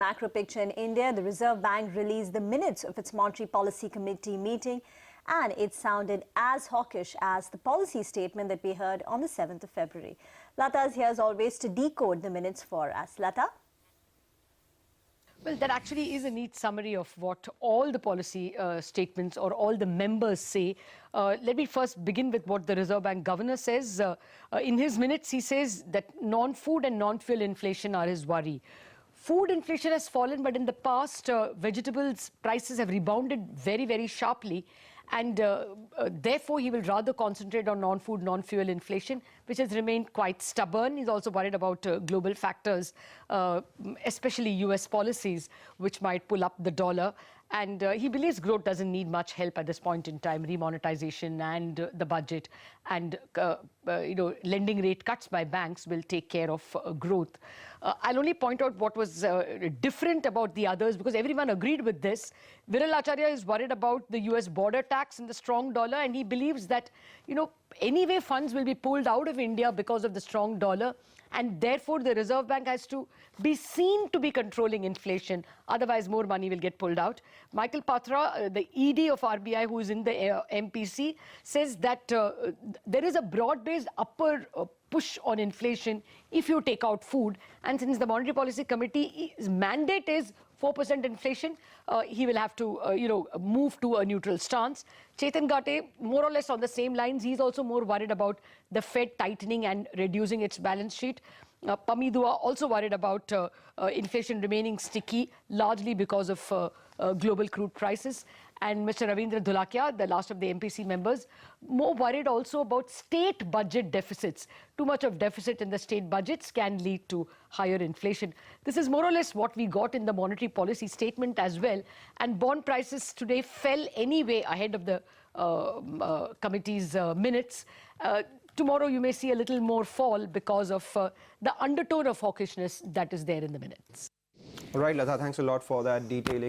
Macro picture in India, the Reserve Bank released the minutes of its Monetary Policy Committee meeting, and it sounded as hawkish as the policy statement that we heard on the 7th of February. Latha is here as always to decode the minutes for us. Latha? Well, that actually is a neat summary of what all the policy statements or all the members say. Let me first begin with what the Reserve Bank governor says. In his minutes, he says that non-food and non-fuel inflation are his worry. Food inflation has fallen, but in the past, vegetables prices have rebounded very, very sharply. And therefore, he will rather concentrate on non-food, non-fuel inflation, which has remained quite stubborn. He's also worried about global factors, especially US policies, which might pull up the dollar. And he believes growth doesn't need much help at this point in time, remonetization and the budget. And, lending rate cuts by banks will take care of growth. I'll only point out what was different about the others, because everyone agreed with this. Viral Acharya is worried about the US border tax and the strong dollar, and he believes that, anyway funds will be pulled out of India because of the strong dollar, and therefore the Reserve Bank has to be seen to be controlling inflation. Otherwise, more money will get pulled out. Michael Patra, the ED of RBI, who is in the MPC, says that there is a broad-based upper push on inflation if you take out food. And since the Monetary Policy Committee's mandate is 4% inflation, he will have to, move to a neutral stance. Chetan Ghate, more or less on the same lines, he's also more worried about the Fed tightening and reducing its balance sheet. Pami Dua also worried about inflation remaining sticky, largely because of global crude prices. And Mr. Ravindra Dholakia, the last of the MPC members, more worried also about state budget deficits. Too much of deficit in the state budgets can lead to higher inflation. This is more or less what we got in the monetary policy statement as well. And bond prices today fell anyway ahead of the committee's minutes. Tomorrow you may see a little more fall because of the undertone of hawkishness that is there in the minutes. All right, Latha, thanks a lot for that detailing.